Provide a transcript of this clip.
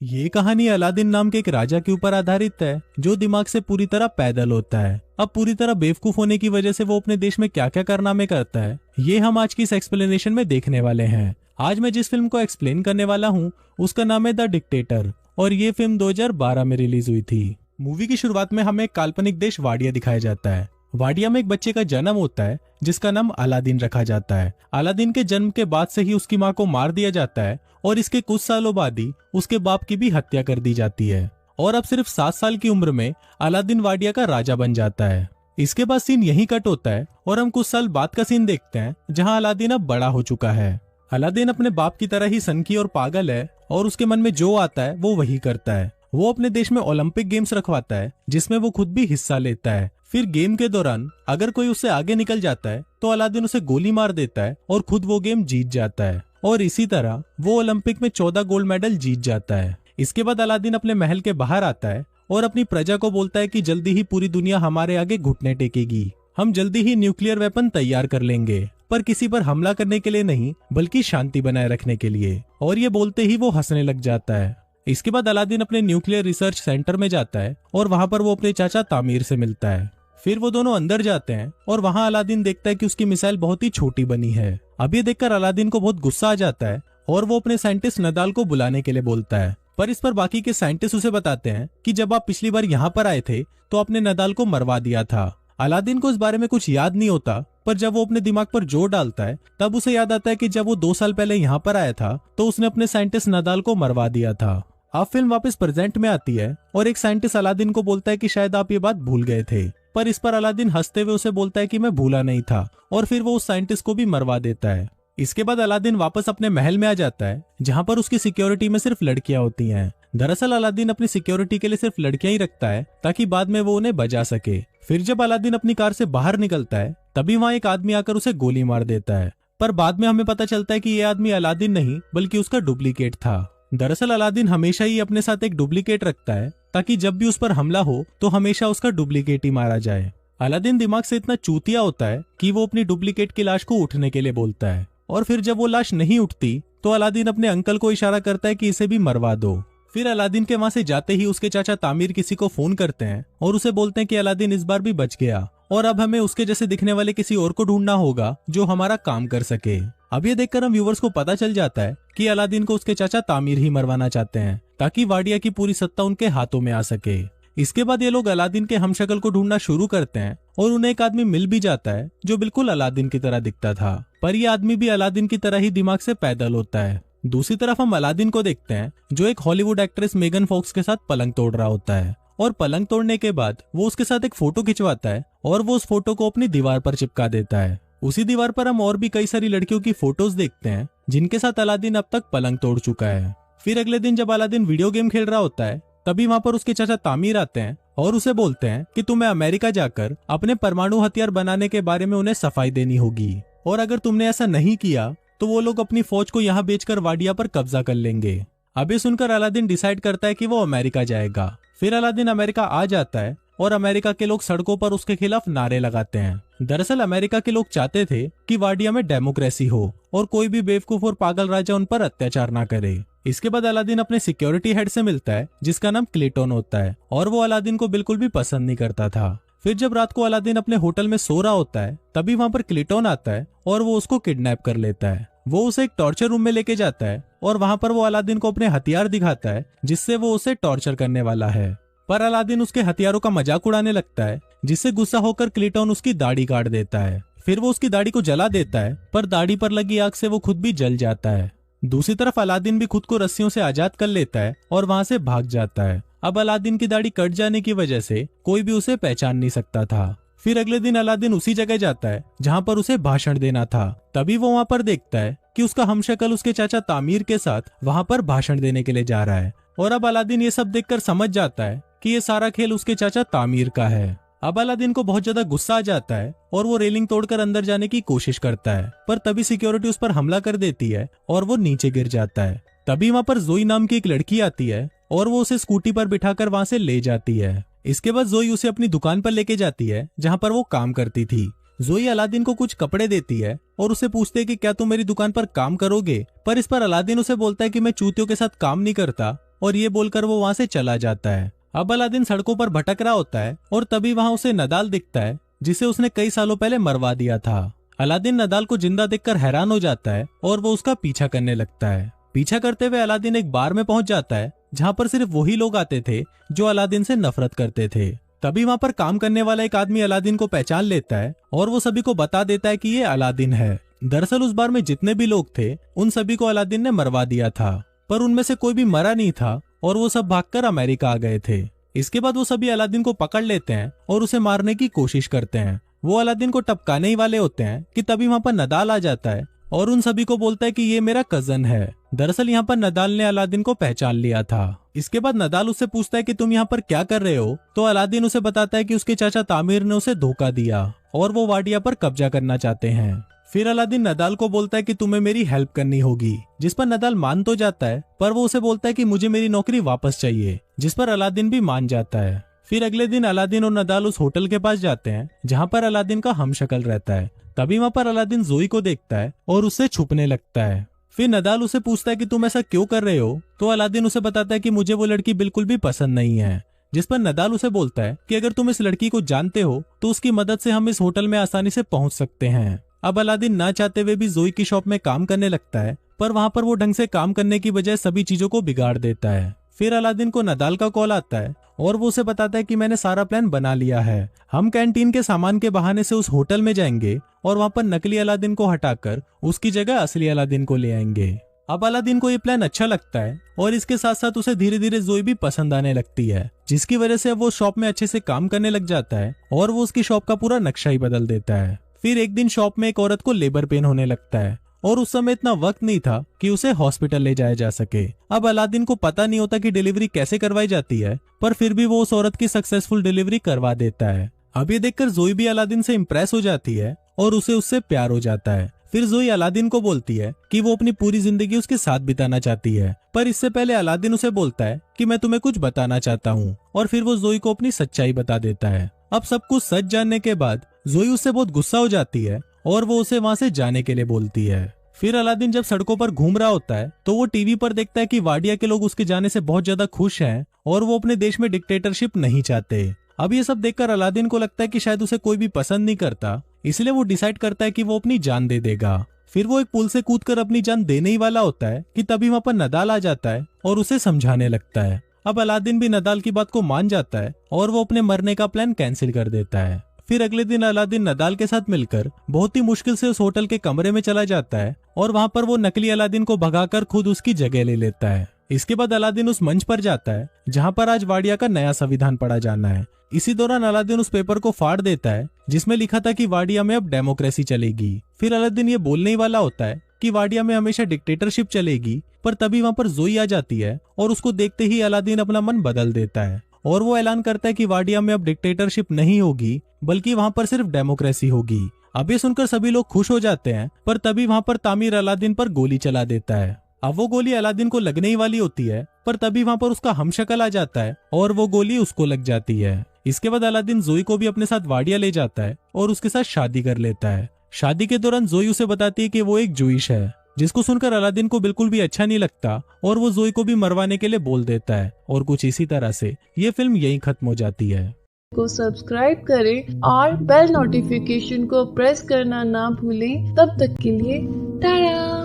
ये कहानी अलादीन नाम के एक राजा के ऊपर आधारित है जो दिमाग से पूरी तरह पैदल होता है। अब पूरी तरह बेवकूफ होने की वजह से वो अपने देश में क्या क्या कारनामे करता है, ये हम आज की इस एक्सप्लेनेशन में देखने वाले हैं। आज मैं जिस फिल्म को एक्सप्लेन करने वाला हूँ उसका नाम है द डिक्टेटर और ये फिल्म 2012 में रिलीज हुई थी। मूवी की शुरुआत में हमें एक काल्पनिक देश वाडिया दिखाया जाता है। वाडिया में एक बच्चे का जन्म होता है जिसका नाम अलादीन रखा जाता है। अलादीन के जन्म के बाद से ही उसकी माँ को मार दिया जाता है और इसके कुछ सालों बाद ही उसके बाप की भी हत्या कर दी जाती है और अब सिर्फ 7 साल की उम्र में अलादीन वाडिया का राजा बन जाता है। इसके बाद सीन यहीं कट होता है और हम कुछ साल बाद का सीन देखते हैं जहाँ अलादीन अब बड़ा हो चुका है। अलादीन अपने बाप की तरह ही सनकी और पागल है और उसके मन में जो आता है वो वही करता है। वो अपने देश में ओलंपिक गेम्स रखवाता है जिसमें वो खुद भी हिस्सा लेता है। फिर गेम के दौरान अगर कोई उससे आगे निकल जाता है तो अलादीन उसे गोली मार देता है और खुद वो गेम जीत जाता है और इसी तरह वो ओलंपिक में 14 गोल्ड मेडल जीत जाता है। इसके बाद अलादीन अपने महल के बाहर आता है और अपनी प्रजा को बोलता है कि जल्दी ही पूरी दुनिया हमारे आगे घुटने टेकेगी। हम जल्दी ही न्यूक्लियर वेपन तैयार कर लेंगे, पर किसी पर हमला करने के लिए नहीं बल्कि शांति बनाए रखने के लिए। और ये बोलते ही वो हंसने लग जाता है। इसके बाद अलादीन अपने न्यूक्लियर रिसर्च सेंटर में जाता है और वहां पर वो अपने चाचा तामीर से मिलता है। फिर वो दोनों अंदर जाते हैं और वहां अलादीन देखता है कि उसकी मिसाइल बहुत ही छोटी बनी है। अब ये देखकर अलादीन को बहुत गुस्सा आ जाता है और वो अपने साइंटिस्ट नदाल को बुलाने के लिए बोलता है। पर इस पर बाकी के साइंटिस्ट उसे बताते हैं कि जब आप पिछली बार यहाँ पर आए थे तो आपने नदाल को मरवा दिया था। अलादीन को इस बारे में कुछ याद नहीं होता, पर जब वो अपने दिमाग पर जोर डालता है तब उसे याद आता है कि जब वो 2 साल पहले यहाँ पर आया था तो उसने अपने साइंटिस्ट नदाल को मरवा दिया था। अब फिल्म वापस प्रेजेंट में आती है और एक साइंटिस्ट अलादीन को बोलता है कि शायद आप ये बात भूल गए थे, पर इस पर अलादीन हंसते हुए उसे बोलता है कि मैं भूला नहीं था और फिर वो उस साइंटिस्ट को भी मरवा देता है। इसके बाद अलादीन वापस अपने महल में आ जाता है जहाँ पर उसकी सिक्योरिटी में सिर्फ लड़कियां होती हैं। दरअसल अलादीन अपनी सिक्योरिटी के लिए सिर्फ लड़कियां ही रखता है ताकि बाद में वो उन्हें बचा सके। फिर जब अलादीन अपनी कार से बाहर निकलता है तभी वहाँ एक आदमी आकर उसे गोली मार देता है, पर बाद में हमें पता चलता है कि ये आदमी अलादीन नहीं बल्कि उसका डुप्लीकेट था। दरअसल अलादीन हमेशा ही अपने साथ एक डुप्लीकेट रखता है ताकि जब भी उस पर हमला हो तो हमेशा उसका डुप्लीकेट ही मारा जाए। अलादीन दिमाग से इतना चूतिया होता है कि वो अपनी डुप्लीकेट की लाश को उठने के लिए बोलता है और फिर जब वो लाश नहीं उठती तो अलादीन अपने अंकल को इशारा करता है कि इसे भी मरवा दो। फिर अलादीन के वहां से जाते ही उसके चाचा तामीर किसी को फोन करते हैं और उसे बोलते हैं कि अलादीन इस बार भी बच गया और अब हमें उसके जैसे दिखने वाले किसी और को ढूंढना होगा जो हमारा काम कर सके। अब ये देखकर हम व्यूवर्स को पता चल जाता है कि अलादीन को उसके चाचा तामीर ही मरवाना चाहते हैं ताकि वाडिया की पूरी सत्ता उनके हाथों में आ सके। इसके बाद ये लोग अलादीन के हमशक्ल को ढूंढना शुरू करते हैं और उन्हें एक आदमी मिल भी जाता है जो बिल्कुल अलादीन की तरह दिखता था, पर यह आदमी भी अलादीन की तरह ही दिमाग से पैदल होता है। दूसरी तरफ हम अलादीन को देखते हैं जो एक हॉलीवुड एक्ट्रेस मेगन फॉक्स के साथ पलंग तोड़ रहा होता है और पलंग तोड़ने के बाद वो उसके साथ एक फोटो खिंचवाता है और वो उस फोटो को अपनी दीवार पर चिपका देता है। उसी दीवार पर हम और भी कई सारी लड़कियों की फोटोज देखते हैं जिनके साथ अलादीन अब तक पलंग तोड़ चुका है। फिर अगले दिन जब अलादीन वीडियो गेम खेल रहा होता है तभी वहां पर उसके चाचा तामीर आते हैं और उसे बोलते हैं कि तुम्हें अमेरिका जाकर अपने परमाणु हथियार बनाने के बारे में उन्हें सफाई देनी होगी और अगर तुमने ऐसा नहीं किया तो वो लोग अपनी फौज को यहाँ बेचकर वाडिया पर कब्जा कर लेंगे। अब ये सुनकर अलादीन डिसाइड करता है कि वो अमेरिका जाएगा। फिर अलादीन अमेरिका आ जाता है और अमेरिका के लोग सड़कों पर उसके खिलाफ नारे लगाते हैं। दरअसल अमेरिका के लोग चाहते थे कि वाडिया में डेमोक्रेसी हो और कोई भी बेवकूफ और पागल राजा उन पर अत्याचार ना करे। इसके बाद अलादीन अपने सिक्योरिटी हेड से मिलता है जिसका नाम क्लेटोन होता है और वो अलादीन को बिल्कुल भी पसंद नहीं करता था। फिर जब रात को अलादीन अपने होटल में सो रहा होता है तभी वहां पर क्लेटोन आता है और वो उसको किडनैप कर लेता है। वो उसे एक टॉर्चर रूम में लेके जाता है और वहां पर वो अलादीन को अपने हथियार दिखाता है जिससे वो उसे टॉर्चर करने वाला है, पर अलादीन उसके हथियारों का मजाक उड़ाने लगता है जिससे गुस्सा होकर क्लेटोन उसकी दाढ़ी काट देता है। फिर वो उसकी दाढ़ी को जला देता है पर दाढ़ी पर लगी आग से वो खुद भी जल जाता है। दूसरी तरफ अलादीन भी खुद को रस्सियों से आजाद कर लेता है और वहां से भाग जाता है। अब अलादीन की दाढ़ी कट जाने की वजह से कोई भी उसे पहचान नहीं सकता था। फिर अगले दिन अलादीन उसी जगह जाता है जहाँ पर उसे भाषण देना था। तभी वो वहाँ पर देखता है कि उसका हमशक्ल उसके चाचा तामीर के साथ वहाँ पर भाषण देने के लिए जा रहा है और अब अलादीन ये सब देखकर समझ जाता है कि ये सारा खेल उसके चाचा तामीर का है। अब अलादीन को बहुत ज्यादा गुस्सा आ जाता है और वो रेलिंग तोड़कर अंदर जाने की कोशिश करता है, पर तभी सिक्योरिटी उस पर हमला कर देती है और वो नीचे गिर जाता है। तभी वहाँ पर जोई नाम की एक लड़की आती है और वो उसे स्कूटी पर बिठाकर वहाँ से ले जाती है। इसके बाद जोई उसे अपनी दुकान पर लेके जाती है जहाँ पर वो काम करती थी। जोई अलादीन को कुछ कपड़े देती है और उससे पूछती है कि क्या तुम मेरी दुकान पर काम करोगे, पर इस पर अलादीन उसे बोलता है कि मैं चूतियों के साथ काम नहीं करता और ये बोलकर वो वहाँ से चला जाता है। अब अलादीन सड़कों पर भटक रहा होता है और तभी वहाँ उसे नदाल दिखता है, जिसे उसने कई सालों पहले मरवा दिया था। अलादीन नदाल को जिंदा देखकर हैरान हो जाता है और वो उसका पीछा करने लगता है। पीछा करते हुए अलादीन एक बार में पहुंच जाता है जहाँ पर सिर्फ वही लोग आते थे जो अलादीन से नफरत करते थे। तभी वहाँ पर काम करने वाला एक आदमी अलादीन को पहचान लेता है और वो सभी को बता देता है कि ये अलादीन है। दरअसल उस बार में जितने भी लोग थे उन सभी को अलादीन ने मरवा दिया था, पर उनमें से कोई भी मरा नहीं था और वो सब भागकर अमेरिका आ गए थे। इसके बाद वो सभी अलादीन को पकड़ लेते हैं और उसे मारने की कोशिश करते हैं। वो अलादीन को टपकाने ही वाले होते हैं कि तभी वहाँ पर नदाल आ जाता है और उन सभी को बोलता है कि ये मेरा कजन है। दरअसल यहाँ पर नदाल ने अलादीन को पहचान लिया था। इसके बाद नदाल उससे पूछता है कि तुम यहाँ पर क्या कर रहे हो, तो अलादीन उसे बताता है कि उसके चाचा तामिर ने उसे धोखा दिया और वो वाडिया पर कब्जा करना चाहते हैं। फिर अलादीन नदाल को बोलता है कि तुम्हें मेरी हेल्प करनी होगी, जिस पर नदाल मान तो जाता है, पर वो उसे बोलता है कि मुझे मेरी नौकरी वापस चाहिए, जिस पर अलादीन भी मान जाता है। फिर अगले दिन अलादीन और नदाल उस होटल के पास जाते हैं जहाँ पर अलादीन का हमशक्ल रहता है। तभी वहाँ पर अलादीन जोई को देखता है और उससे छुपने लगता है। फिर नदाल उसे पूछता है कि तुम ऐसा क्यों कर रहे हो, तो अलादीन उसे बताता है कि मुझे वो लड़की बिल्कुल भी पसंद नहीं है, जिस पर नदाल उसे बोलता है कि अगर तुम इस लड़की को जानते हो तो उसकी मदद से हम इस होटल में आसानी से पहुंच सकते हैं। अब अलादीन ना चाहते हुए भी जोई की शॉप में काम करने लगता है, पर वहाँ पर वो ढंग से काम करने की बजाय सभी चीजों को बिगाड़ देता है। फिर अलादीन को नदाल का कॉल आता है और वो उसे बताता है कि मैंने सारा प्लान बना लिया है। हम कैंटीन के सामान के बहाने से उस होटल में जाएंगे और वहाँ पर नकली अलादीन को हटाकर उसकी जगह असली अलादीन को ले आएंगे। अब अलादीन को ये प्लान अच्छा लगता है और इसके साथ साथ उसे धीरे धीरे जोई भी पसंद आने लगती है, जिसकी वजह से वो शॉप में अच्छे से काम करने लग जाता है और वो उसकी शॉप का पूरा नक्शा ही बदल देता है। फिर एक दिन शॉप में एक औरत को लेबर पेन होने लगता है और उस समय इतना वक्त नहीं था कि उसे हॉस्पिटल ले जाया जा सके। अब अलादीन को पता नहीं होता कि डिलीवरी कैसे करवाई जाती है, पर फिर भी वो उस औरत की सक्सेसफुल डिलीवरी करवा देता है। अब ये देखकर जोई भी अलादीन से इम्प्रेस हो जाती है और उसे उससे प्यार हो जाता है। फिर जोई अलादीन को बोलती है कि वो अपनी पूरी जिंदगी उसके साथ बिताना चाहती है, पर इससे पहले अलादीन उसे बोलता है कि मैं तुम्हें कुछ बताना चाहता हूँ, और फिर वो जोई को अपनी सच्चाई बता देता है। अब सब कुछ सच जानने के बाद जोई उससे बहुत गुस्सा हो जाती है और वो उसे वहाँ से जाने के लिए बोलती है। फिर अलादीन जब सड़कों पर घूम रहा होता है तो वो टीवी पर देखता है कि वाडिया के लोग उसके जाने से बहुत ज्यादा खुश हैं और वो अपने देश में डिक्टेटरशिप नहीं चाहते। अब ये सब देखकर अलादीन को लगता है कि शायद उसे कोई भी पसंद नहीं करता, इसलिए वो डिसाइड करता है कि वो अपनी जान दे देगा। फिर वो एक पुल से कूदकर अपनी जान देने ही वाला होता है कि तभी वहाँ पर नदाल आ जाता है और उसे समझाने लगता है। अब अलादीन भी नदाल की बात को मान जाता है और वो अपने मरने का प्लान कैंसिल कर देता है। फिर अगले दिन अलादीन नदाल के साथ मिलकर बहुत ही मुश्किल से उस होटल के कमरे में चला जाता है और वहाँ पर वो नकली अलादीन को भगाकर खुद उसकी जगह ले लेता है। इसके बाद अलादीन उस मंच पर जाता है जहाँ पर आज वाडिया का नया संविधान पढ़ा जाना है। इसी दौरान अलादीन उस पेपर को फाड़ देता है जिसमें लिखा था कि वाडिया में अब डेमोक्रेसी चलेगी। फिर अलादीन ये बोलने ही वाला होता है कि वाडिया में हमेशा डिक्टेटरशिप चलेगी, पर तभी वहाँ पर जोई आ जाती है और उसको देखते ही अलादीन अपना मन बदल देता है और वो ऐलान करता है कि वाडिया में अब डिक्टेटरशिप नहीं होगी, बल्कि वहाँ पर सिर्फ डेमोक्रेसी होगी। अब ये सुनकर सभी लोग खुश हो जाते हैं, पर तभी वहाँ पर तामिर अलादीन पर गोली चला देता है। अब वो गोली अलादीन को लगने ही वाली होती है, पर तभी वहाँ पर उसका हमशक्ल आ जाता है और वो गोली उसको लग जाती है। इसके बाद अलादीन जोई को भी अपने साथ वाडिया ले जाता है और उसके साथ शादी कर लेता है। शादी के दौरान जोई उसे बताती है कि वो एक जूइश है, जिसको सुनकर अलादीन को बिल्कुल भी अच्छा नहीं लगता और वो जोई को भी मरवाने के लिए बोल देता है। और कुछ इसी तरह से ये फिल्म यहीं खत्म हो जाती है। को सब्सक्राइब करें और बेल नोटिफिकेशन को प्रेस करना ना भूलें। तब तक के लिए टाटा।